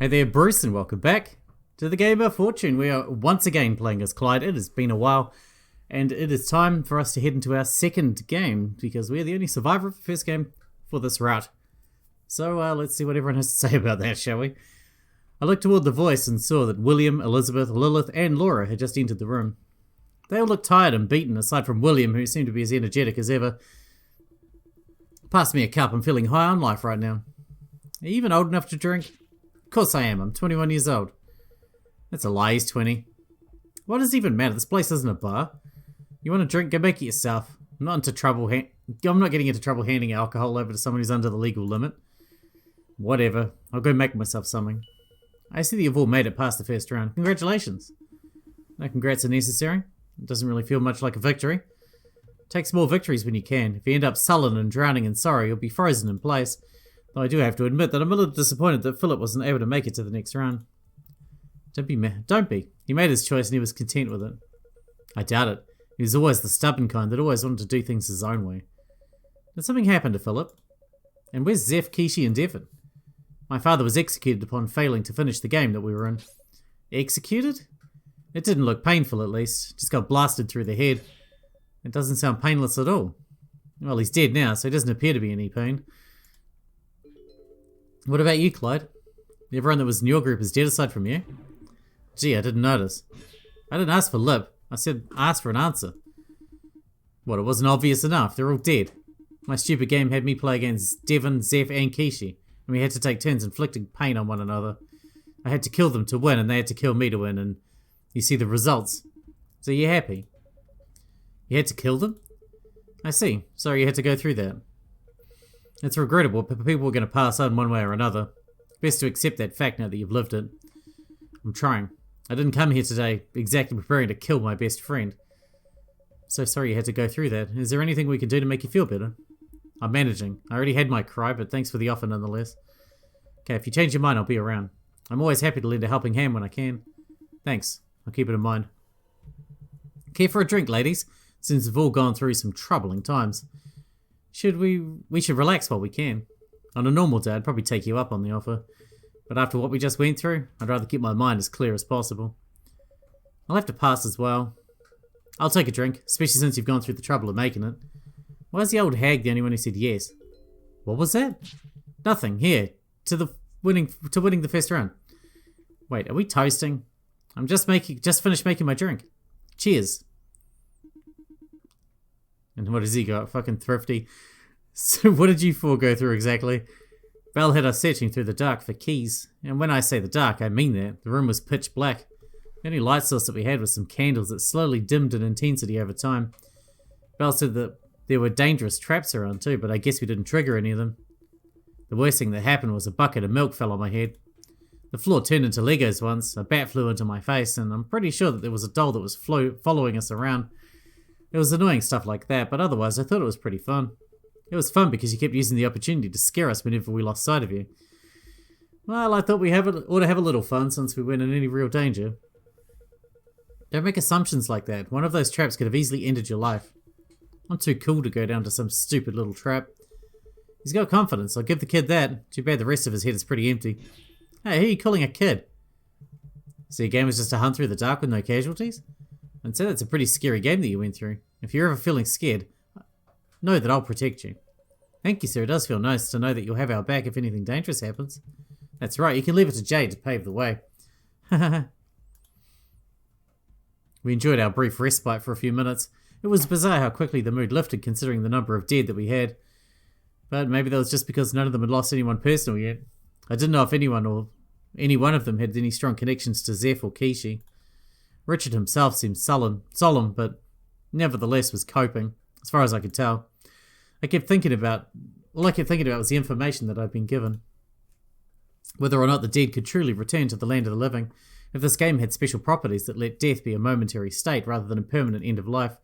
Hey there, Bruce, and welcome back to the Game of Fortune. We are once again playing as Clyde. It has been a while, and it is time for us to head into our second game, because we're the only survivor of the first game for this route. So let's see what everyone has to say about that, shall we? I looked toward the voice and saw that William, Elizabeth, Lilith, and Laura had just entered the room. They all looked tired and beaten, aside from William, who seemed to be as energetic as ever. Pass me a cup, I'm feeling high on life right now. Are you even old enough to drink? Of course I am, I'm 21 years old. That's a lie, he's 20. What does it even matter? This place isn't a bar. You want a drink? Go make it yourself. I'm not getting into trouble handing alcohol over to someone who's under the legal limit. Whatever, I'll go make myself something. I see that you've all made it past the first round. Congratulations. No congrats are necessary. It doesn't really feel much like a victory. Take small victories when you can. If you end up sullen and drowning in sorrow, you'll be frozen in place. Though I do have to admit that I'm a little disappointed that Philip wasn't able to make it to the next round. Don't be. He made his choice and he was content with it. I doubt it. He was always the stubborn kind that always wanted to do things his own way. Did something happen to Philip? And where's Zeph, Kishi, and Devon? My father was executed upon failing to finish the game that we were in. Executed? It didn't look painful, at least. Just got blasted through the head. It doesn't sound painless at all. Well, he's dead now, so he doesn't appear to be any pain. What about you, Clyde? Everyone that was in your group is dead aside from you? Gee, I didn't notice. I didn't ask for lip. I said ask for an answer. What, it wasn't obvious enough? They're all dead. My stupid game had me play against Devon, Zeph, and Kishi, and we had to take turns inflicting pain on one another. I had to kill them to win, and they had to kill me to win, and you see the results. So you're happy? You had to kill them? I see. Sorry you had to go through that. It's regrettable, but people are going to pass on one way or another. Best to accept that fact now that you've lived it. I'm trying. I didn't come here today exactly preparing to kill my best friend. So sorry you had to go through that. Is there anything we can do to make you feel better? I'm managing. I already had my cry, but thanks for the offer nonetheless. Okay, if you change your mind, I'll be around. I'm always happy to lend a helping hand when I can. Thanks. I'll keep it in mind. Care for a drink, ladies? Since we've all gone through some troubling times. We should relax while we can. On a normal day, I'd probably take you up on the offer. But after what we just went through, I'd rather keep my mind as clear as possible. I'll have to pass as well. I'll take a drink, especially since you've gone through the trouble of making it. Why is the old hag the only one who said yes? What was that? Nothing. Here. To winning the first round. Wait, are we toasting? I'm just finished making my drink. Cheers. And what has he got? Fucking thrifty. So what did you four go through exactly? Val had us searching through the dark for keys. And when I say the dark, I mean that. The room was pitch black. The only light source that we had was some candles that slowly dimmed in intensity over time. Val said that there were dangerous traps around too, but I guess we didn't trigger any of them. The worst thing that happened was a bucket of milk fell on my head. The floor turned into Legos once, a bat flew into my face, and I'm pretty sure that there was a doll that was following us around. It was annoying stuff like that, but otherwise I thought it was pretty fun. It was fun because you kept using the opportunity to scare us whenever we lost sight of you. Well, I thought we ought to have a little fun since we weren't in any real danger. Don't make assumptions like that. One of those traps could have easily ended your life. I'm too cool to go down to some stupid little trap. He's got confidence, I'll give the kid that. Too bad the rest of his head is pretty empty. Hey, who are you calling a kid? So your game was just a hunt through the dark with no casualties? I'd say that's a pretty scary game that you went through. If you're ever feeling scared, know that I'll protect you. Thank you, sir. It does feel nice to know that you'll have our back if anything dangerous happens. That's right, you can leave it to Jade to pave the way. We enjoyed our brief respite for a few minutes. It was bizarre how quickly the mood lifted considering the number of dead that we had. But maybe that was just because none of them had lost anyone personal yet. I didn't know if anyone or any one of them had any strong connections to Zeph or Kishi. Richard himself seemed solemn, but nevertheless was coping, as far as I could tell. All I kept thinking about was the information that I'd been given. Whether or not the dead could truly return to the land of the living, if this game had special properties that let death be a momentary state rather than a permanent end of life,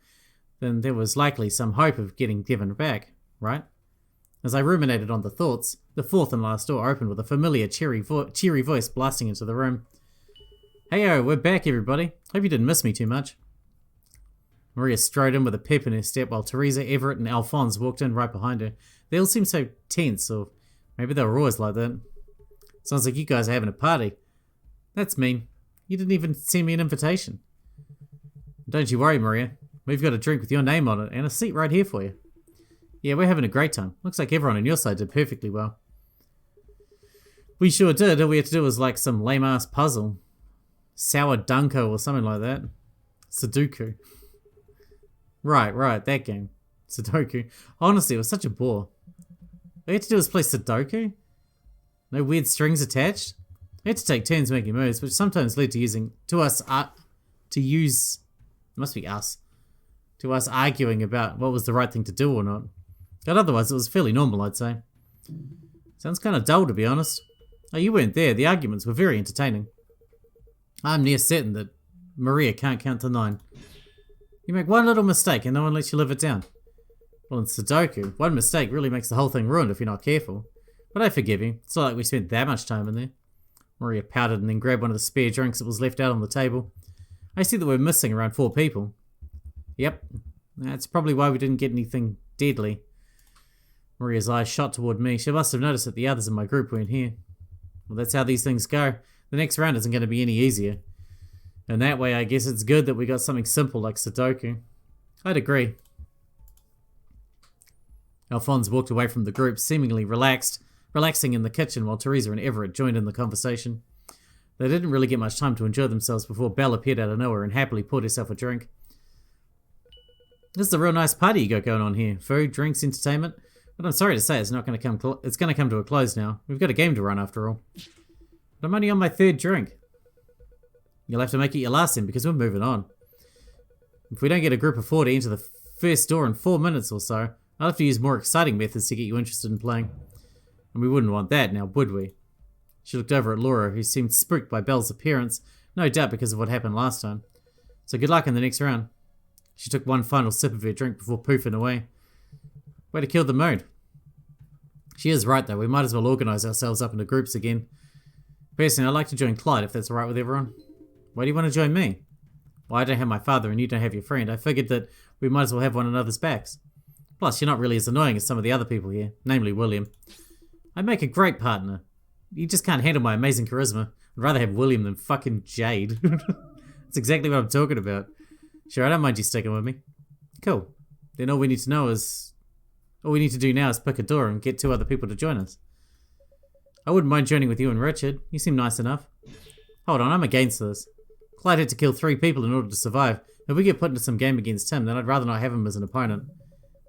then there was likely some hope of getting Devon back, right? As I ruminated on the thoughts, the fourth and last door opened with a familiar cheery voice blasting into the room. Heyo, we're back everybody. Hope you didn't miss me too much. Maria strode in with a pep in her step while Teresa, Everett and Alphonse walked in right behind her. They all seemed so tense, or maybe they were always like that. Sounds like you guys are having a party. That's mean. You didn't even send me an invitation. Don't you worry, Maria. We've got a drink with your name on it and a seat right here for you. Yeah, we're having a great time. Looks like everyone on your side did perfectly well. We sure did. All we had to do was like some lame-ass puzzle. Sour Dunko or something like that. Sudoku. Right, that game. Sudoku. Honestly, it was such a bore. All we had to do was play Sudoku? No weird strings attached? We had to take turns making moves, which sometimes led to us arguing about what was the right thing to do or not. But otherwise, it was fairly normal, I'd say. Sounds kind of dull, to be honest. Oh, you weren't there. The arguments were very entertaining. I'm near certain that Maria can't count to 9. You make one little mistake and no one lets you live it down. Well, in Sudoku, one mistake really makes the whole thing ruined if you're not careful. But I forgive you. It's not like we spent that much time in there. Maria pouted and then grabbed one of the spare drinks that was left out on the table. I see that we're missing around 4 people. Yep. That's probably why we didn't get anything deadly. Maria's eyes shot toward me. She must have noticed that the others in my group weren't here. Well, that's how these things go. The next round isn't going to be any easier. And that way, I guess it's good that we got something simple like Sudoku. I'd agree. Alphonse walked away from the group, seemingly relaxing in the kitchen while Teresa and Everett joined in the conversation. They didn't really get much time to enjoy themselves before Belle appeared out of nowhere and happily poured herself a drink. This is a real nice party you got going on here. Food, drinks, entertainment. But I'm sorry to say it's going to come to a close now. We've got a game to run after all. But I'm only on my 3rd drink. You'll have to make it your last then because we're moving on. If we don't get a group of 4 to enter the first door in 4 minutes or so, I'll have to use more exciting methods to get you interested in playing. And we wouldn't want that now, would we? She looked over at Laura, who seemed spooked by Belle's appearance, no doubt because of what happened last time. So good luck in the next round. She took one final sip of her drink before poofing away. Way to kill the mood. She is right though, we might as well organise ourselves up into groups again. Personally, I'd like to join Clyde if that's alright with everyone. Why do you want to join me? Well, I don't have my father and you don't have your friend. I figured that we might as well have one another's backs. Plus, you're not really as annoying as some of the other people here, namely William. I'd make a great partner. You just can't handle my amazing charisma. I'd rather have William than fucking Jade. That's exactly what I'm talking about. Sure, I don't mind you sticking with me. Cool. Then all we need to do now is pick a door and get 2 other people to join us. I wouldn't mind joining with you and Richard. You seem nice enough. Hold on, I'm against this. Clyde had to kill 3 people in order to survive. If we get put into some game against him, then I'd rather not have him as an opponent.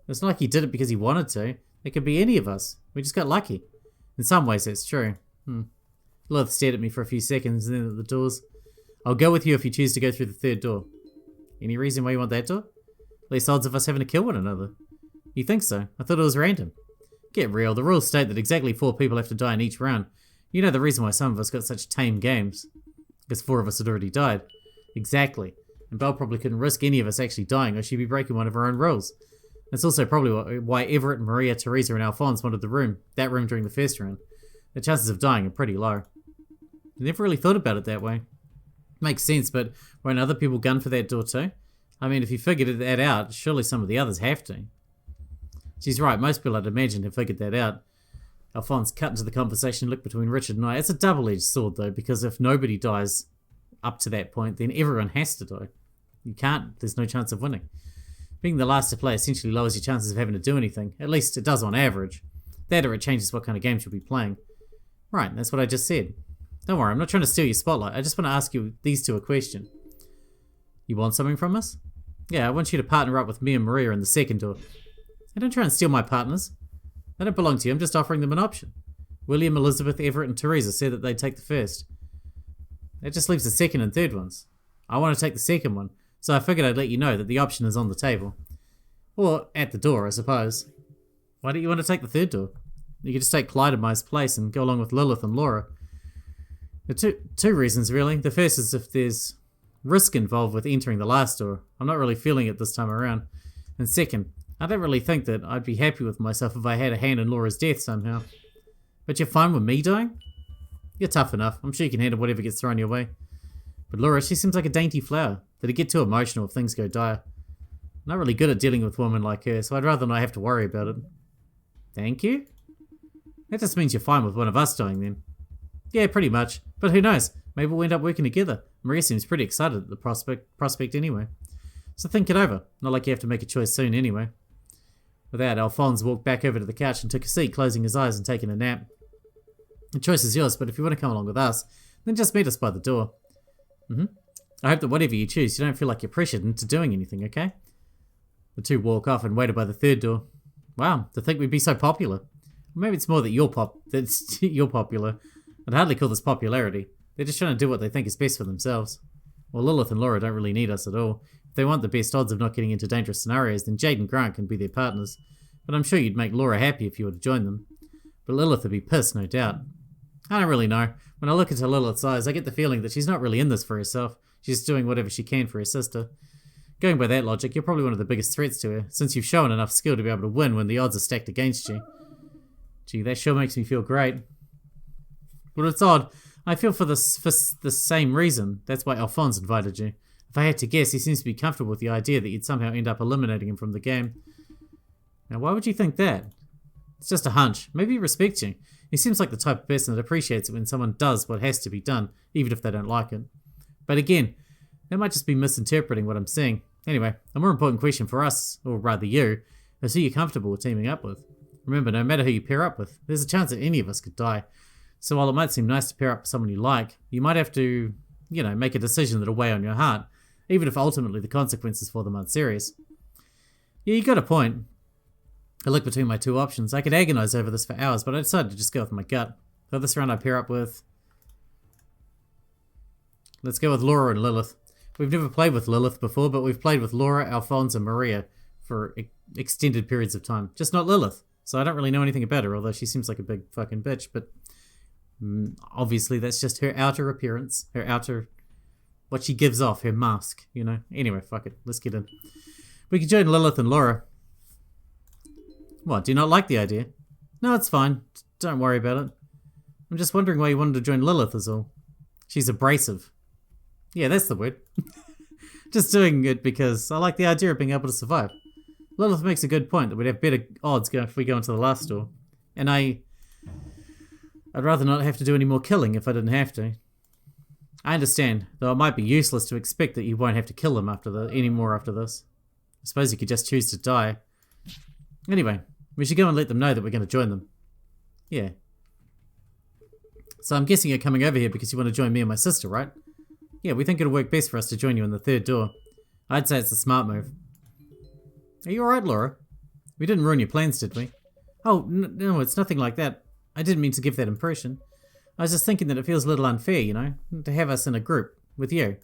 It's not like he did it because he wanted to. It could be any of us. We just got lucky. In some ways, that's true. Lilith stared at me for a few seconds and then at the doors. I'll go with you if you choose to go through the 3rd door. Any reason why you want that door? Less odds of us having to kill one another. You think so? I thought it was random. Get real. The rules state that exactly 4 people have to die in each round. You know the reason why some of us got such tame games. Because 4 of us had already died. Exactly. And Belle probably couldn't risk any of us actually dying or she'd be breaking one of her own rules. That's also probably why Everett, Maria, Teresa and Alphonse wanted that room during the first round. The chances of dying are pretty low. I never really thought about it that way. Makes sense, but won't other people gun for that door too? I mean, if you figured that out, surely some of the others have to. She's right, most people I'd imagine have figured that out. Alphonse cut into the conversation and looked between Richard and I. It's a double-edged sword though, because if nobody dies up to that point, then everyone has to die. You can't, there's no chance of winning. Being the last to play essentially lowers your chances of having to do anything. At least it does on average. That or it changes what kind of games you'll be playing. Right, that's what I just said. Don't worry, I'm not trying to steal your spotlight. I just want to ask you these 2 a question. You want something from us? Yeah, I want you to partner up with me and Maria in the 2nd door. I don't try and steal my partners. They don't belong to you, I'm just offering them an option. William, Elizabeth, Everett and Teresa said that they'd take the 1st. That just leaves the 2nd and 3rd ones. I want to take the 2nd one, so I figured I'd let you know that the option is on the table. Or at the door, I suppose. Why don't you want to take the 3rd door? You could just take Clyde in my place and go along with Lilith and Laura. There are two reasons, really. The first is if there's risk involved with entering the last door. I'm not really feeling it this time around. And second, I don't really think that I'd be happy with myself if I had a hand in Laura's death somehow. But you're fine with me dying? You're tough enough. I'm sure you can handle whatever gets thrown your way. But Laura, she seems like a dainty flower. That'd get too emotional if things go dire. I'm not really good at dealing with women like her, so I'd rather not have to worry about it. Thank you? That just means you're fine with one of us dying then. Yeah, pretty much. But who knows? Maybe we'll end up working together. Maria seems pretty excited at the prospect anyway. So think it over. Not like you have to make a choice soon anyway. With that, Alphonse walked back over to the couch and took a seat, closing his eyes and taking a nap. The choice is yours, but if you want to come along with us, then just meet us by the door. I hope that whatever you choose, you don't feel like you're pressured into doing anything, okay? The two walk off and waited by the third door. Wow, to think we'd be so popular. Maybe it's more that you're popular. I'd hardly call this popularity. They're just trying to do what they think is best for themselves. Well, Lilith and Laura don't really need us at all. If they want the best odds of not getting into dangerous scenarios, then Jade and Grant can be their partners. But I'm sure you'd make Laura happy if you were to join them. But Lilith would be pissed, no doubt. I don't really know. When I look into Lilith's eyes, I get the feeling that she's not really in this for herself. She's just doing whatever she can for her sister. Going by that logic, you're probably one of the biggest threats to her, since you've shown enough skill to be able to win when the odds are stacked against you. Gee, that sure makes me feel great. But it's odd. I feel for the same reason. That's why Alphonse invited you. If I had to guess, he seems to be comfortable with the idea that you'd somehow end up eliminating him from the game. Now, why would you think that? It's just a hunch. Maybe he respects you. He seems like the type of person that appreciates it when someone does what has to be done, even if they don't like it. But again, that might just be misinterpreting what I'm saying. Anyway, a more important question for us, or rather you, is who you're comfortable with teaming up with. Remember, no matter who you pair up with, there's a chance that any of us could die. So while it might seem nice to pair up with someone you like, you might have to, make a decision that'll weigh on your heart, even if ultimately the consequences for them aren't serious. Yeah, you got a point. I looked between my two options. I could agonize over this for hours, but I decided to just go with my gut. For this round I pair up with... Let's go with Laura and Lilith. We've never played with Lilith before, but we've played with Laura, Alphonse, and Maria for extended periods of time. Just not Lilith. So I don't really know anything about her, although she seems like a big fucking bitch, but... obviously that's just her outer appearance. Her outer... what she gives off, her mask, Anyway, fuck it. Let's get in. We could join Lilith and Laura. What, do you not like the idea? No, it's fine. Don't worry about it. I'm just wondering why you wanted to join Lilith is all. She's abrasive. Yeah, that's the word. Just doing it because I like the idea of being able to survive. Lilith makes a good point that we'd have better odds if we go into the last door. And I'd rather not have to do any more killing if I didn't have to. I understand, though it might be useless to expect that you won't have to kill them anymore after this. I suppose you could just choose to die. Anyway, we should go and let them know that we're going to join them. Yeah. So I'm guessing you're coming over here because you want to join me and my sister, right? Yeah, we think it'll work best for us to join you in the third door. I'd say it's a smart move. Are you alright, Laura? We didn't ruin your plans, did we? Oh, no, it's nothing like that. I didn't mean to give that impression. I was just thinking that it feels a little unfair, to have us in a group with you.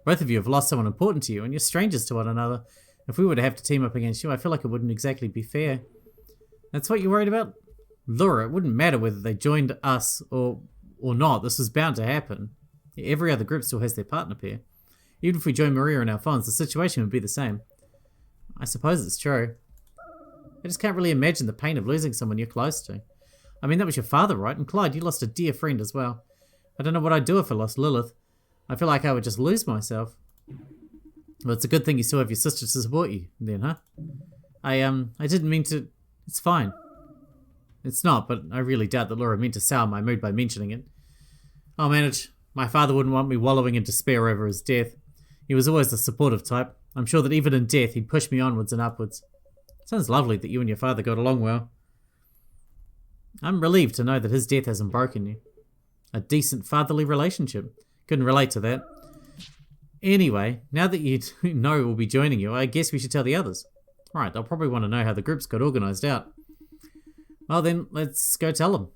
Both of you have lost someone important to you, and you're strangers to one another. If we were to have to team up against you, I feel like it wouldn't exactly be fair. That's what you're worried about? Laura, it wouldn't matter whether they joined us or not. This was bound to happen. Every other group still has their partner pair. Even if we join Maria and Alphonse, the situation would be the same. I suppose it's true. I just can't really imagine the pain of losing someone you're close to. I mean, that was your father, right? And Clyde, you lost a dear friend as well. I don't know what I'd do if I lost Lilith. I feel like I would just lose myself. Well, it's a good thing you still have your sister to support you, then, huh? I didn't mean to... It's fine. It's not, but I really doubt that Laura meant to sour my mood by mentioning it. I'll manage. My father wouldn't want me wallowing in despair over his death. He was always the supportive type. I'm sure that even in death, he'd push me onwards and upwards. Sounds lovely that you and your father got along well. I'm relieved to know that his death hasn't broken you. A decent fatherly relationship. Couldn't relate to that. Anyway, now that you know we'll be joining you, I guess we should tell the others. Right, they'll probably want to know how the groups got organised out. Well then, let's go tell them.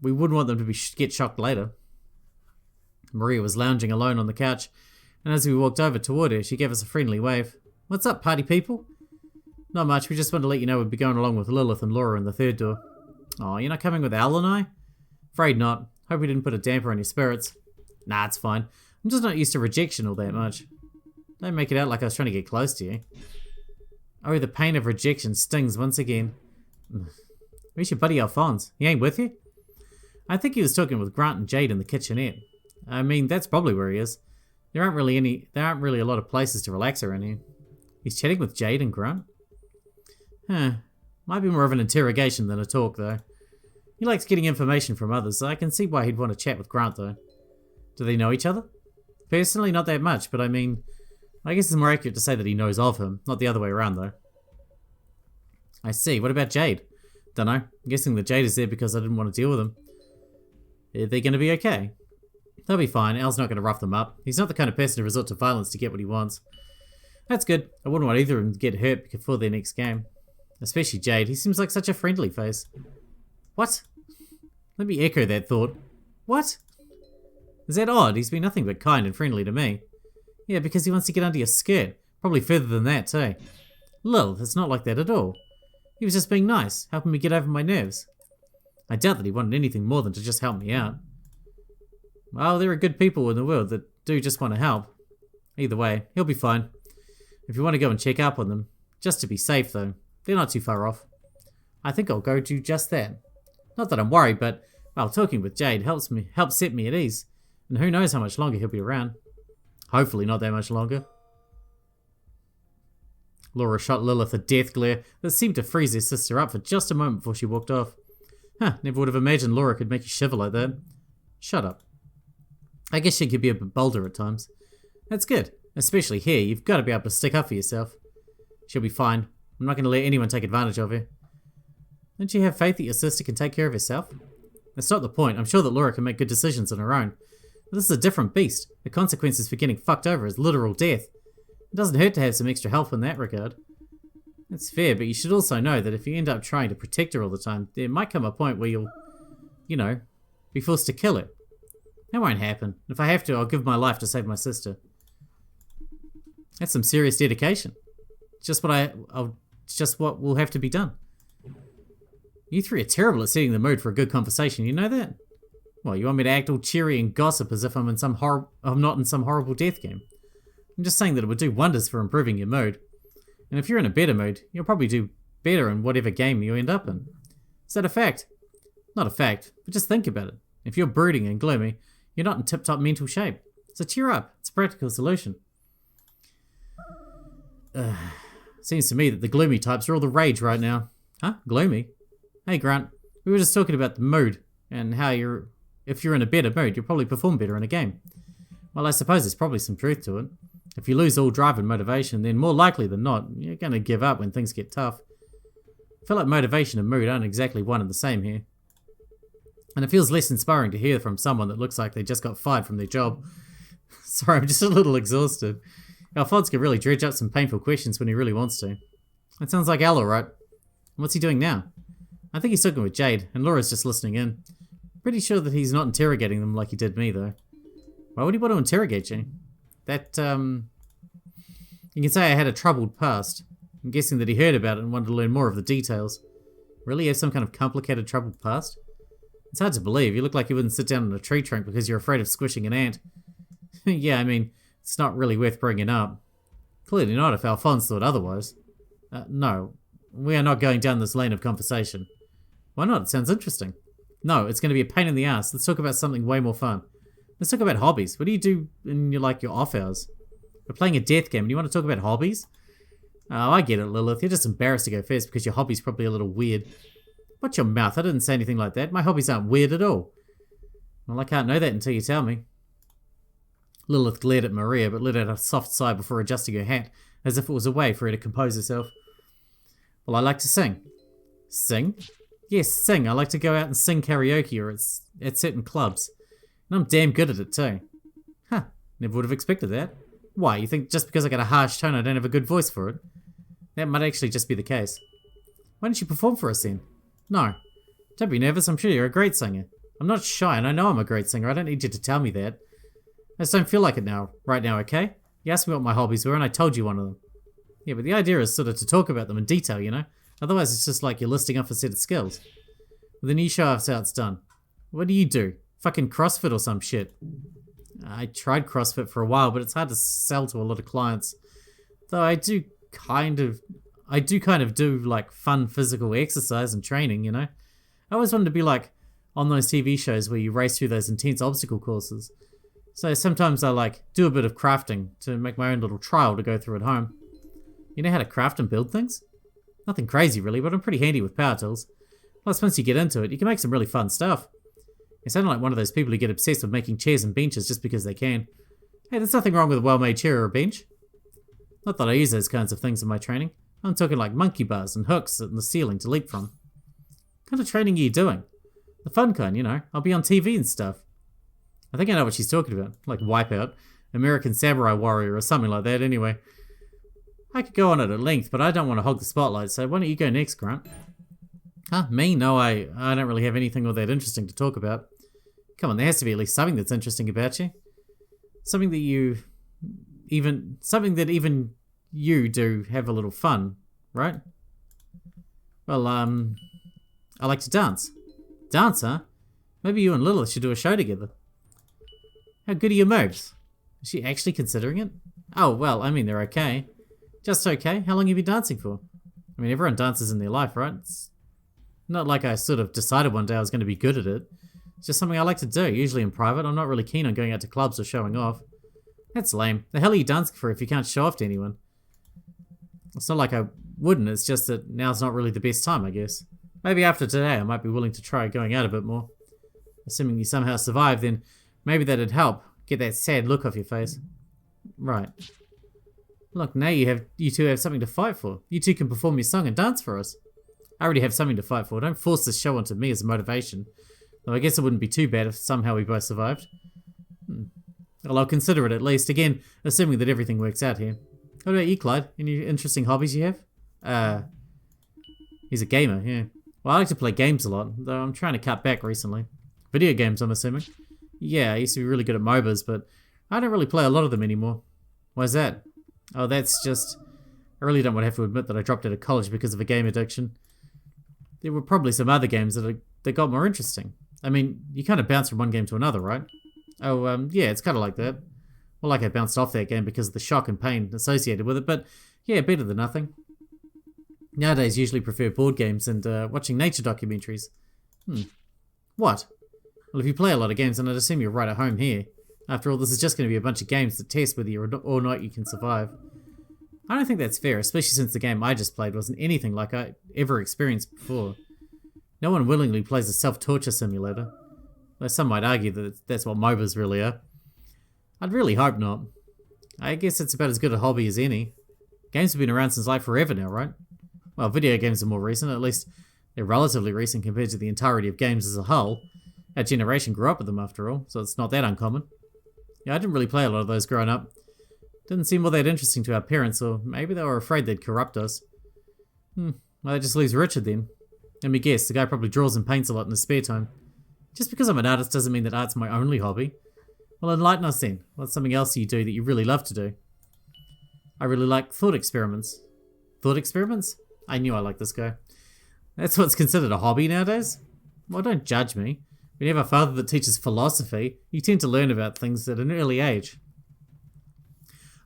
We wouldn't want them to get shocked later. Maria was lounging alone on the couch, and as we walked over toward her, she gave us a friendly wave. What's up, party people? Not much, we just wanted to let you know we'd be going along with Lilith and Laura in the third door. Oh, you're not coming with Al and I? Afraid not. Hope we didn't put a damper on your spirits. Nah, it's fine. I'm just not used to rejection all that much. Don't make it out like I was trying to get close to you. Oh, the pain of rejection stings once again. Where's your buddy Alphonse? He ain't with you? I think he was talking with Grant and Jade in the kitchenette. I mean, that's probably where he is. There aren't really a lot of places to relax around here. He's chatting with Jade and Grant? Huh. Might be more of an interrogation than a talk, though. He likes getting information from others, so I can see why he'd want to chat with Grant, though. Do they know each other? Personally, not that much, but I mean, I guess it's more accurate to say that he knows of him, not the other way around, though. I see. What about Jade? Dunno. I'm guessing that Jade is there because I didn't want to deal with him. Are they going to be okay? They'll be fine. Al's not going to rough them up. He's not the kind of person to resort to violence to get what he wants. That's good. I wouldn't want either of them to get hurt before their next game. Especially Jade. He seems like such a friendly face. What? Let me echo that thought. What? Is that odd? He's been nothing but kind and friendly to me. Yeah, because he wants to get under your skirt. Probably further than that, too. Lil, it's not like that at all. He was just being nice, helping me get over my nerves. I doubt that he wanted anything more than to just help me out. Well, there are good people in the world that do just want to help. Either way, he'll be fine. If you want to go and check up on them, just to be safe though, they're not too far off. I think I'll go do just that. Not that I'm worried, but, well, talking with Jade helps set me at ease. And who knows how much longer he'll be around. Hopefully not that much longer. Laura shot Lilith a death glare that seemed to freeze her sister up for just a moment before she walked off. Never would have imagined Laura could make you shiver like that. Shut up. I guess she could be a bit bolder at times. That's good. Especially here, you've got to be able to stick up for yourself. She'll be fine. I'm not going to let anyone take advantage of her. Don't you have faith that your sister can take care of herself? That's not the point. I'm sure that Laura can make good decisions on her own. But this is a different beast. The consequences for getting fucked over is literal death. It doesn't hurt to have some extra help in that regard. That's fair, but you should also know that if you end up trying to protect her all the time, there might come a point where you'll, be forced to kill her. That won't happen. If I have to, I'll give my life to save my sister. That's some serious dedication. It's just what will have to be done. You three are terrible at setting the mood for a good conversation, you know that? Well, you want me to act all cheery and gossip as if I'm not in some horrible death game. I'm just saying that it would do wonders for improving your mood. And if you're in a better mood, you'll probably do better in whatever game you end up in. Is that a fact? Not a fact, but just think about it. If you're brooding and gloomy, you're not in tip-top mental shape. So cheer up. It's a practical solution. Seems to me that the gloomy types are all the rage right now. Huh? Gloomy? Hey, Grant. We were just talking about the mood and how if you're in a better mood, you'll probably perform better in a game. Well, I suppose there's probably some truth to it. If you lose all drive and motivation, then more likely than not, you're going to give up when things get tough. I feel like motivation and mood aren't exactly one and the same here. And it feels less inspiring to hear from someone that looks like they just got fired from their job. Sorry, I'm just a little exhausted. Alphonse can really dredge up some painful questions when he really wants to. That sounds like Al, alright. What's he doing now? I think he's talking with Jade, and Laura's just listening in. Pretty sure that he's not interrogating them like he did me, though. Why would he want to interrogate you? You can say I had a troubled past. I'm guessing that he heard about it and wanted to learn more of the details. Really have some kind of complicated troubled past? It's hard to believe. You look like you wouldn't sit down in a tree trunk because you're afraid of squishing an ant. Yeah, I mean, it's not really worth bringing up. Clearly not if Alphonse thought otherwise. No, we are not going down this lane of conversation. Why not? It sounds interesting. No, it's going to be a pain in the ass. Let's talk about something way more fun. Let's talk about hobbies. What do you do in your off hours? We're playing a death game and you want to talk about hobbies? Oh, I get it, Lilith. You're just embarrassed to go first because your hobby's probably a little weird. Watch your mouth. I didn't say anything like that. My hobbies aren't weird at all. Well, I can't know that until you tell me. Lilith glared at Maria, but let out a soft sigh before adjusting her hat, as if it was a way for her to compose herself. Well, I like to sing. Sing? Yes, sing. I like to go out and sing karaoke or at certain clubs. And I'm damn good at it too. Huh, never would have expected that. Why, you think just because I got a harsh tone I don't have a good voice for it? That might actually just be the case. Why don't you perform for us then? No. Don't be nervous, I'm sure you're a great singer. I'm not shy and I know I'm a great singer, I don't need you to tell me that. I just don't feel like it right now, okay? You asked me what my hobbies were and I told you one of them. Yeah, but the idea is sort of to talk about them in detail, you know? Otherwise it's just like you're listing off a set of skills. Well, then you show us how it's done. What do you do? Fucking CrossFit or some shit? I tried CrossFit for a while, but it's hard to sell to a lot of clients. Though I do kind of do like fun physical exercise and training, you know? I always wanted to be like on those TV shows where you race through those intense obstacle courses. So sometimes I do a bit of crafting to make my own little trial to go through at home. You know how to craft and build things? Nothing crazy really, but I'm pretty handy with power tools. Plus, once you get into it, you can make some really fun stuff. You sound like one of those people who get obsessed with making chairs and benches just because they can. Hey, there's nothing wrong with a well-made chair or a bench. Not that I use those kinds of things in my training. I'm talking like monkey bars and hooks in the ceiling to leap from. What kind of training are you doing? The fun kind, you know. I'll be on TV and stuff. I think I know what she's talking about. Like Wipeout, American Samurai Warrior, or something like that anyway. I could go on it at length, but I don't want to hog the spotlight, so why don't you go next, Grant? Huh, me? No, I don't really have anything all that interesting to talk about. Come on, there has to be at least something that's interesting about you. Something that even you do have a little fun, right? Well, I like to dance. Dance, huh? Maybe you and Lilith should do a show together. How good are your moves? Is she actually considering it? Oh, well, I mean, they're okay. Just okay. How long have you been dancing for? I mean, everyone dances in their life, right? It's not like I sort of decided one day I was going to be good at it. It's just something I like to do, usually in private. I'm not really keen on going out to clubs or showing off. That's lame. The hell are you dancing for if you can't show off to anyone? It's not like I wouldn't, it's just that now's not really the best time, I guess. Maybe after today I might be willing to try going out a bit more. Assuming you somehow survive, then maybe that'd help. Get that sad look off your face. Right. Look, now you two have something to fight for. You two can perform your song and dance for us. I already have something to fight for. Don't force this show onto me as a motivation. Though I guess it wouldn't be too bad if somehow we both survived. Well, I'll consider it at least. Again, assuming that everything works out here. What about you, Clyde? Any interesting hobbies you have? He's a gamer, yeah. Well, I like to play games a lot, though I'm trying to cut back recently. Video games, I'm assuming. Yeah, I used to be really good at MOBAs, but I don't really play a lot of them anymore. Why's that? Oh, that's just... I really don't want to have to admit that I dropped out of college because of a game addiction. There were probably some other games that got more interesting. I mean, you kind of bounce from one game to another, right? Oh, yeah, it's kind of like that. Well, like I bounced off that game because of the shock and pain associated with it, but yeah, better than nothing. Nowadays, usually prefer board games and watching nature documentaries. What? Well, if you play a lot of games, then I'd assume you're right at home here. After all, this is just going to be a bunch of games to test whether you or not you can survive. I don't think that's fair, especially since the game I just played wasn't anything like I ever experienced before. No one willingly plays a self-torture simulator. Though some might argue that that's what MOBAs really are. I'd really hope not. I guess it's about as good a hobby as any. Games have been around since like forever now, right? Well, video games are more recent, at least they're relatively recent compared to the entirety of games as a whole. Our generation grew up with them after all, so it's not that uncommon. Yeah, I didn't really play a lot of those growing up. Didn't seem all that interesting to our parents, or maybe they were afraid they'd corrupt us. Well, that just leaves Richard then. Let me guess, the guy probably draws and paints a lot in his spare time. Just because I'm an artist doesn't mean that art's my only hobby. Well, enlighten us then. What's something else you do that you really love to do? I really like thought experiments. Thought experiments? I knew I liked this guy. That's what's considered a hobby nowadays? Well, don't judge me. When you have a father that teaches philosophy, you tend to learn about things at an early age.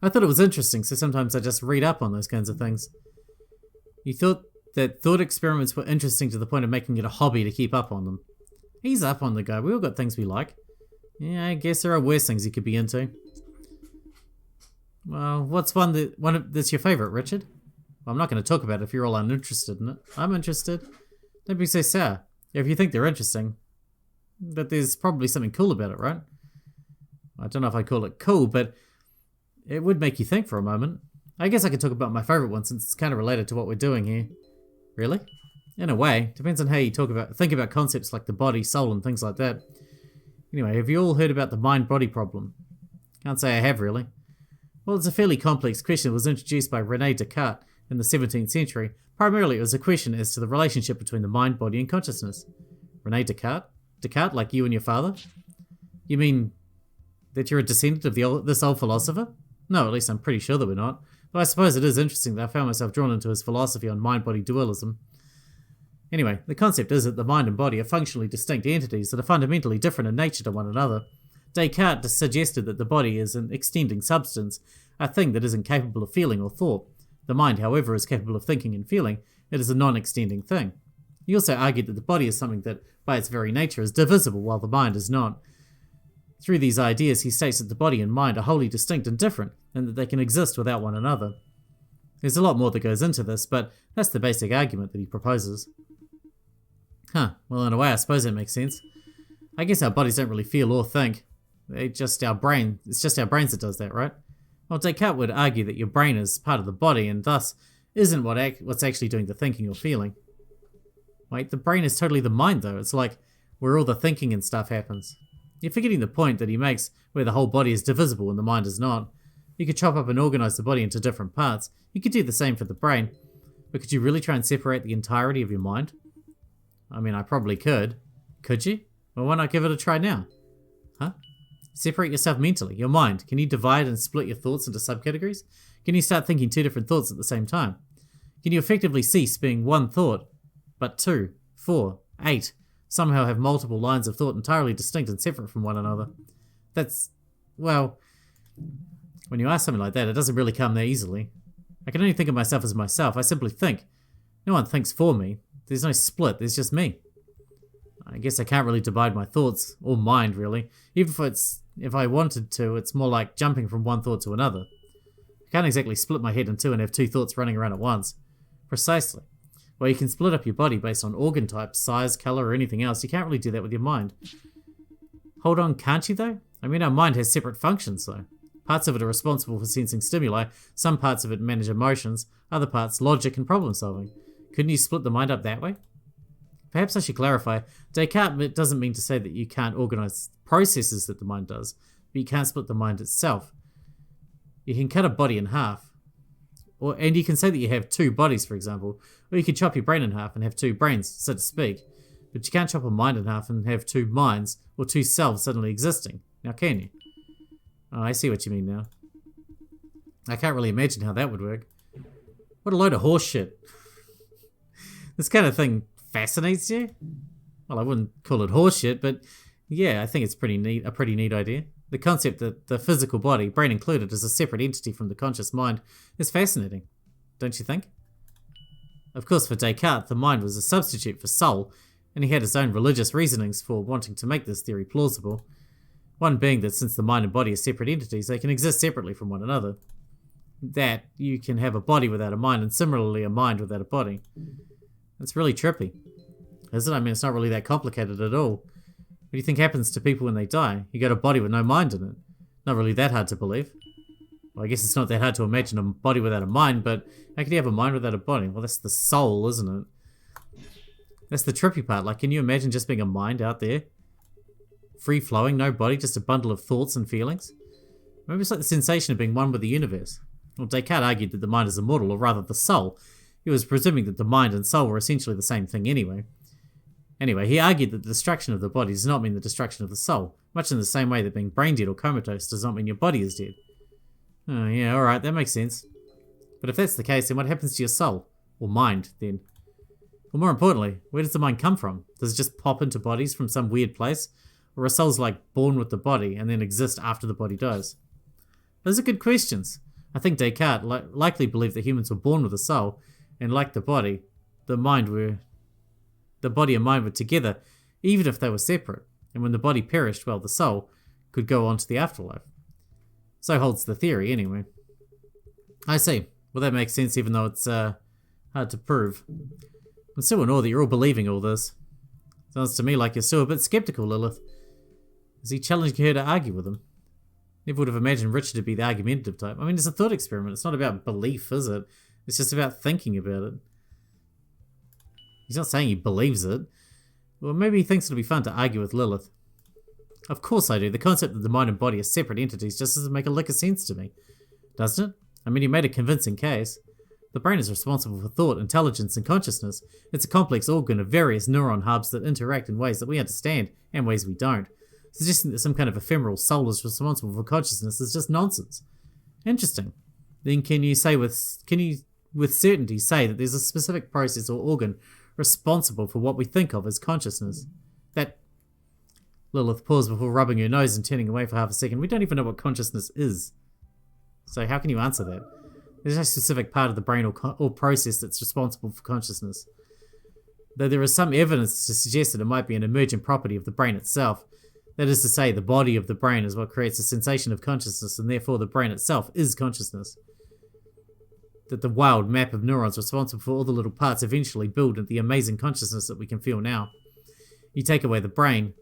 I thought it was interesting, so sometimes I just read up on those kinds of things. You thought that thought experiments were interesting to the point of making it a hobby to keep up on them. Ease up on the guy, we all got things we like. Yeah, I guess there are worse things you could be into. Well, what's one that's your favourite, Richard? Well, I'm not going to talk about it if you're all uninterested in it. I'm interested. Don't be so sour. If you think they're interesting, but there's probably something cool about it, right? I don't know if I call it cool, but it would make you think for a moment. I guess I could talk about my favourite one since it's kind of related to what we're doing here. Really? In a way. Depends on how you think about concepts like the body, soul, and things like that. Anyway, have you all heard about the mind-body problem? Can't say I have, really. Well, it's a fairly complex question that was introduced by René Descartes in the 17th century. Primarily, it was a question as to the relationship between the mind, body, and consciousness. René Descartes? Descartes, like you and your father? You mean that you're a descendant of this old philosopher? No, at least I'm pretty sure that we're not. But I suppose it is interesting that I found myself drawn into his philosophy on mind-body dualism. Anyway, the concept is that the mind and body are functionally distinct entities that are fundamentally different in nature to one another. Descartes suggested that the body is an extending substance, a thing that isn't capable of feeling or thought. The mind, however, is capable of thinking and feeling. It is a non-extending thing. He also argued that the body is something that, by its very nature, is divisible while the mind is not. Through these ideas, he states that the body and mind are wholly distinct and different, and that they can exist without one another. There's a lot more that goes into this, but that's the basic argument that he proposes. Huh, well in a way I suppose that makes sense. I guess our bodies don't really feel or think. It's just our brains that does that, right? Well, Descartes would argue that your brain is part of the body and thus isn't what's actually doing the thinking or feeling. Wait, the brain is totally the mind though. It's like where all the thinking and stuff happens. You're forgetting the point that he makes where the whole body is divisible and the mind is not. You could chop up and organize the body into different parts. You could do the same for the brain. But could you really try and separate the entirety of your mind? I mean, I probably could. Could you? Well, why not give it a try now? Huh? Separate yourself mentally, your mind. Can you divide and split your thoughts into subcategories? Can you start thinking two different thoughts at the same time? Can you effectively cease being one thought, but 2, 4, 8, somehow have multiple lines of thought entirely distinct and separate from one another? That's, well, when you ask something like that, it doesn't really come that easily. I can only think of myself as myself. I simply think. No one thinks for me. There's no split, there's just me. I guess I can't really divide my thoughts, or mind really. Even if I wanted to, it's more like jumping from one thought to another. I can't exactly split my head in two and have two thoughts running around at once. Precisely. Well, you can split up your body based on organ type, size, colour, or anything else. You can't really do that with your mind. Hold on, can't you though? I mean, our mind has separate functions though. Parts of it are responsible for sensing stimuli, some parts of it manage emotions, other parts logic and problem solving. Couldn't you split the mind up that way? Perhaps I should clarify, Descartes doesn't mean to say that you can't organise processes that the mind does, but you can't split the mind itself. You can cut a body in half, and you can say that you have two bodies, for example, or you can chop your brain in half and have two brains, so to speak, but you can't chop a mind in half and have two minds, or two selves suddenly existing, now can you? Oh, I see what you mean now. I can't really imagine how that would work. What a load of horse shit. This kind of thing fascinates you? Well, I wouldn't call it horse shit, but yeah, I think it's a pretty neat idea. The concept that the physical body, brain included, is a separate entity from the conscious mind is fascinating, don't you think? Of course, for Descartes, the mind was a substitute for soul, and he had his own religious reasonings for wanting to make this theory plausible. One being that since the mind and body are separate entities, they can exist separately from one another. That you can have a body without a mind, and similarly a mind without a body. It's really trippy, isn't it? I mean, it's not really that complicated at all. What do you think happens to people when they die? You got a body with no mind in it. Not really that hard to believe. Well, I guess it's not that hard to imagine a body without a mind, but how can you have a mind without a body? Well, that's the soul, isn't it? That's the trippy part. Like, can you imagine just being a mind out there? Free-flowing, no body, just a bundle of thoughts and feelings? Maybe it's like the sensation of being one with the universe. Well, Descartes argued that the mind is immortal, or rather the soul. He was presuming that the mind and soul were essentially the same thing anyway. Anyway, he argued that the destruction of the body does not mean the destruction of the soul, much in the same way that being brain dead or comatose does not mean your body is dead. Oh yeah, alright, that makes sense. But if that's the case, then what happens to your soul? Or mind, then? Or more importantly, where does the mind come from? Does it just pop into bodies from some weird place? Or are souls like born with the body and then exist after the body dies? Those are good questions. I think Descartes likely believed that humans were born with a soul, and like the body and mind were together, even if they were separate. And when the body perished, well, the soul could go on to the afterlife. So holds the theory, anyway. I see. Well, that makes sense, even though it's hard to prove. I'm still in awe that you're all believing all this. Sounds to me like you're still a bit skeptical, Lilith. Is he challenging her to argue with him? Never would have imagined Richard to be the argumentative type. I mean, it's a thought experiment. It's not about belief, is it? It's just about thinking about it. He's not saying he believes it. Well, maybe he thinks it'll be fun to argue with Lilith. Of course I do. The concept that the mind and body are separate entities just doesn't make a lick of sense to me. Doesn't it? I mean, he made a convincing case. The brain is responsible for thought, intelligence, and consciousness. It's a complex organ of various neuron hubs that interact in ways that we understand and ways we don't. Suggesting that some kind of ephemeral soul is responsible for consciousness is just nonsense. Interesting. Then can you with certainty say that there's a specific process or organ responsible for what we think of as consciousness? That Lilith paused before rubbing her nose and turning away for half a second. We don't even know what consciousness is. So how can you answer that? There's no specific part of the brain or process that's responsible for consciousness. Though there is some evidence to suggest that it might be an emergent property of the brain itself. That is to say, the body of the brain is what creates a sensation of consciousness, and therefore the brain itself is consciousness. That the wild map of neurons responsible for all the little parts eventually build into the amazing consciousness that we can feel now. You take away the brain,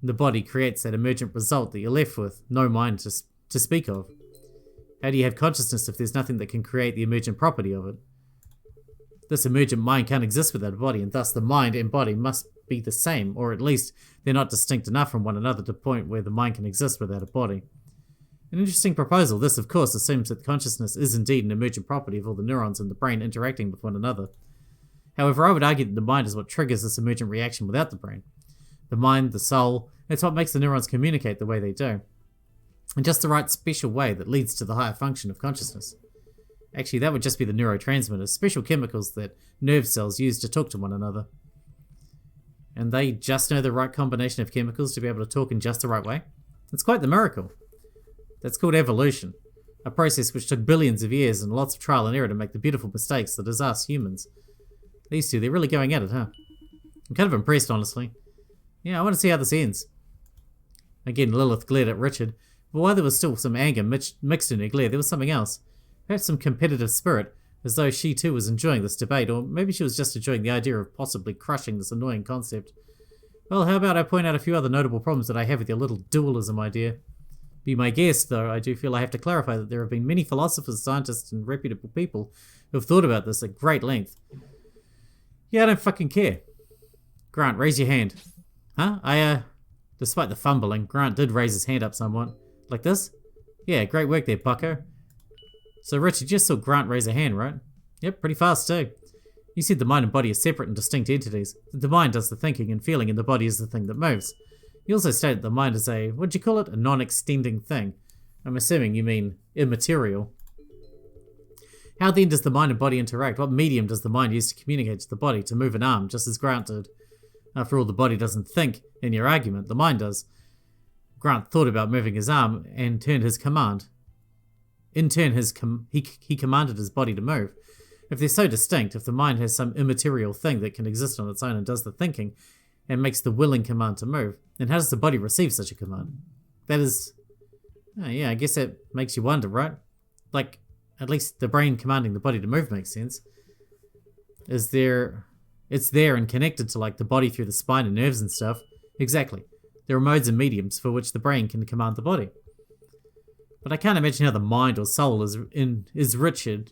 and the body creates that emergent result that you're left with, no mind to speak of. How do you have consciousness if there's nothing that can create the emergent property of it? This emergent mind can't exist without a body, and thus the mind and body must be the same, or at least they're not distinct enough from one another to the point where the mind can exist without a body. An interesting proposal. This, of course, assumes that consciousness is indeed an emergent property of all the neurons in the brain interacting with one another. However, I would argue that the mind is what triggers this emergent reaction without the brain. The mind, the soul, it's what makes the neurons communicate the way they do. In just the right special way that leads to the higher function of consciousness. Actually, that would just be the neurotransmitters, special chemicals that nerve cells use to talk to one another. And they just know the right combination of chemicals to be able to talk in just the right way. It's quite the miracle. That's called evolution, a process which took billions of years and lots of trial and error to make the beautiful mistakes that is us humans. These two, they're really going at it, huh? I'm kind of impressed, honestly. Yeah, I want to see how this ends. Again, Lilith glared at Richard, but while there was still some anger mixed in her glare, there was something else. Perhaps some competitive spirit, as though she too was enjoying this debate, or maybe she was just enjoying the idea of possibly crushing this annoying concept. Well, how about I point out a few other notable problems that I have with your little dualism idea? Be my guest, though, I do feel I have to clarify that there have been many philosophers, scientists, and reputable people who have thought about this at great length. Yeah, I don't fucking care. Grant, raise your hand. Huh? Despite the fumbling, Grant did raise his hand up somewhat. Like this? Yeah, great work there, bucko. So, Richard, you just saw Grant raise a hand, right? Yep, pretty fast, too. You said the mind and body are separate and distinct entities. The mind does the thinking and feeling, and the body is the thing that moves. You also stated the mind is a, what'd you call it? A non-extending thing. I'm assuming you mean immaterial. How then does the mind and body interact? What medium does the mind use to communicate to the body, to move an arm, just as Grant did? After all, the body doesn't think in your argument, the mind does. Grant thought about moving his arm and turned his command. In turn, he commanded his body to move. If they're so distinct, if the mind has some immaterial thing that can exist on its own and does the thinking and makes the willing command to move, then how does the body receive such a command? That is... Oh, yeah, I guess that makes you wonder, right? Like, at least the brain commanding the body to move makes sense. It's there and connected to, like, the body through the spine and nerves and stuff. Exactly. There are modes and mediums for which the brain can command the body. But I can't imagine how the mind or soul, as Richard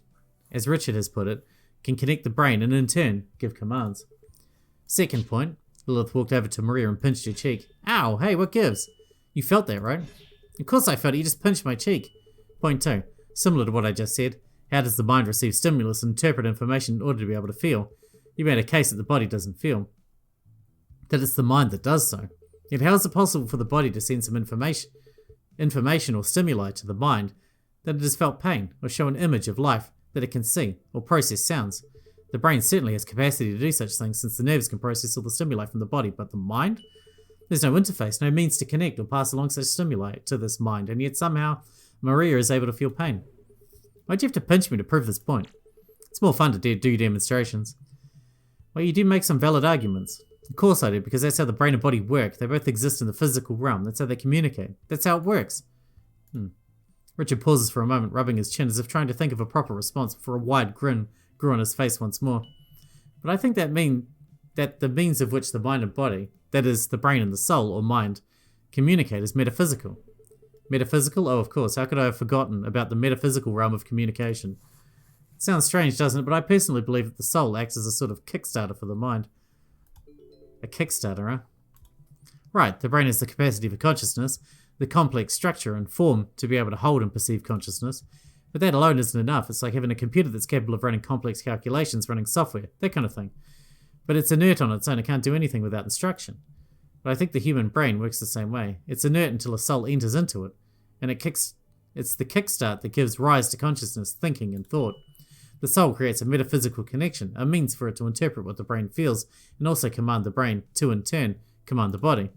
has put it, can connect the brain and in turn give commands. Second point, Lilith walked over to Maria and pinched her cheek. Ow, hey, what gives? You felt that, right? Of course I felt it, you just pinched my cheek. Point 2, similar to what I just said, how does the mind receive stimulus and interpret information in order to be able to feel? You made a case that the body doesn't feel. That it's the mind that does so. Yet how is it possible for the body to send some information or stimuli to the mind that it has felt pain, or show an image of life that it can see, or process sounds? The brain certainly has capacity to do such things since the nerves can process all the stimuli from the body, but the mind? There's no interface, no means to connect or pass along such stimuli to this mind, and yet somehow Maria is able to feel pain. Why'd you have to pinch me to prove this point? It's more fun to do demonstrations. Well, you do make some valid arguments. Of course I do, because that's how the brain and body work. They both exist in the physical realm. That's how they communicate. That's how it works. Richard pauses for a moment, rubbing his chin as if trying to think of a proper response before a wide grin grew on his face once more. But I think that the means of which the mind and body, that is, the brain and the soul, or mind, communicate is metaphysical. Metaphysical? Oh, of course. How could I have forgotten about the metaphysical realm of communication? It sounds strange, doesn't it? But I personally believe that the soul acts as a sort of kickstarter for the mind. A Kickstarter, huh? Right, the brain has the capacity for consciousness, the complex structure and form to be able to hold and perceive consciousness. But that alone isn't enough. It's like having a computer that's capable of running complex calculations, running software, that kind of thing. But it's inert on its own, it can't do anything without instruction. But I think the human brain works the same way. It's inert until a soul enters into it, and it's the kickstart that gives rise to consciousness, thinking, and thought. The soul creates a metaphysical connection, a means for it to interpret what the brain feels, and also command the brain to, in turn, command the body.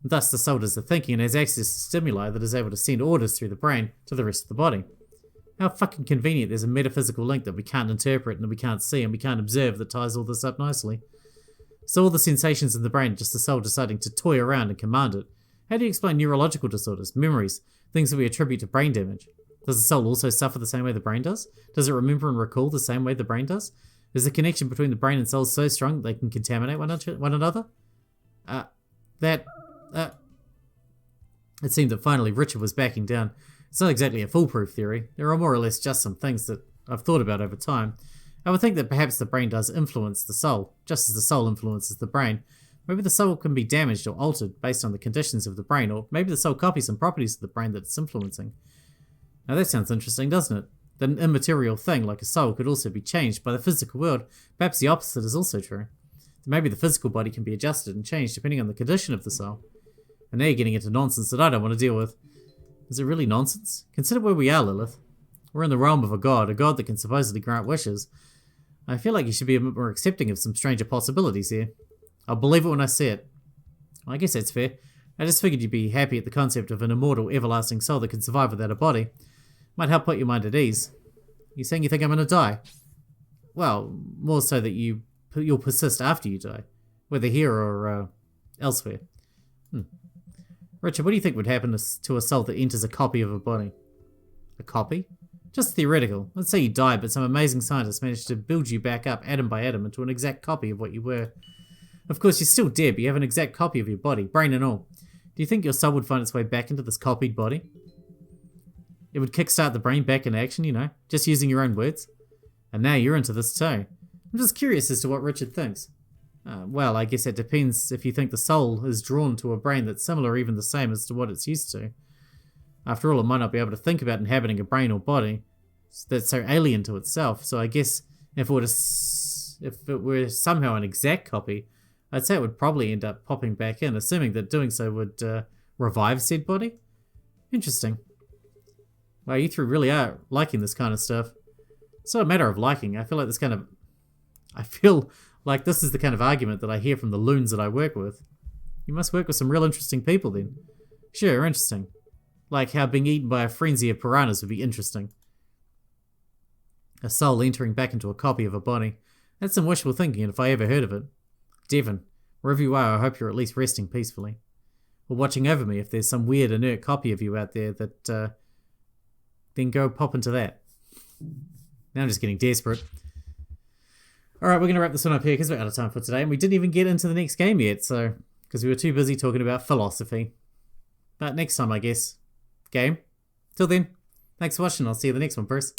And thus, the soul does the thinking and has access to stimuli that is able to send orders through the brain to the rest of the body. How fucking convenient there's a metaphysical link that we can't interpret and that we can't see and we can't observe that ties all this up nicely. So all the sensations in the brain are just the soul deciding to toy around and command it. How do you explain neurological disorders, memories, things that we attribute to brain damage? Does the soul also suffer the same way the brain does? Does it remember and recall the same way the brain does? Is the connection between the brain and soul so strong that they can contaminate one another? That, uh... It seemed that finally Richard was backing down. It's not exactly a foolproof theory. There are more or less just some things that I've thought about over time. I would think that perhaps the brain does influence the soul, just as the soul influences the brain. Maybe the soul can be damaged or altered based on the conditions of the brain, or maybe the soul copies some properties of the brain that it's influencing. Now that sounds interesting, doesn't it? That an immaterial thing like a soul could also be changed by the physical world. Perhaps the opposite is also true. Maybe the physical body can be adjusted and changed depending on the condition of the soul. And now you're getting into nonsense that I don't want to deal with. Is it really nonsense? Consider where we are, Lilith. We're in the realm of a god that can supposedly grant wishes. I feel like you should be a bit more accepting of some stranger possibilities here. I'll believe it when I see it. I guess that's fair. I just figured you'd be happy at the concept of an immortal, everlasting soul that can survive without a body. Might help put your mind at ease. You saying you think I'm gonna die? Well, more so that you'll persist after you die, whether here or elsewhere. Richard, what do you think would happen to a soul that enters a copy of a body? A copy? Just theoretical. Let's say you died, but some amazing scientist managed to build you back up atom by atom into an exact copy of what you were. Of course, you're still dead, but you have an exact copy of your body, brain and all. Do you think your soul would find its way back into this copied body? It would kickstart the brain back in action, just using your own words. And now you're into this too. I'm just curious as to what Richard thinks. Well, I guess it depends if you think the soul is drawn to a brain that's similar or even the same as to what it's used to. After all, it might not be able to think about inhabiting a brain or body that's so alien to itself. So I guess if it were somehow an exact copy, I'd say it would probably end up popping back in, assuming that doing so would revive said body. Interesting. Wow, you three really are liking this kind of stuff. It's not a matter of liking. I feel like this is the kind of argument that I hear from the loons that I work with. You must work with some real interesting people then. Sure, interesting. Like how being eaten by a frenzy of piranhas would be interesting. A soul entering back into a copy of a body. That's some wishful thinking if I ever heard of it. Devon, wherever you are, I hope you're at least resting peacefully. Or watching over me if there's some weird inert copy of you out there that, then go pop into that. Now I'm just getting desperate. Alright, we're going to wrap this one up here because we're out of time for today. And we didn't even get into the next game yet, because we were too busy talking about philosophy. But next time, I guess. Game. Till then, thanks for watching. I'll see you in the next one, Bruce.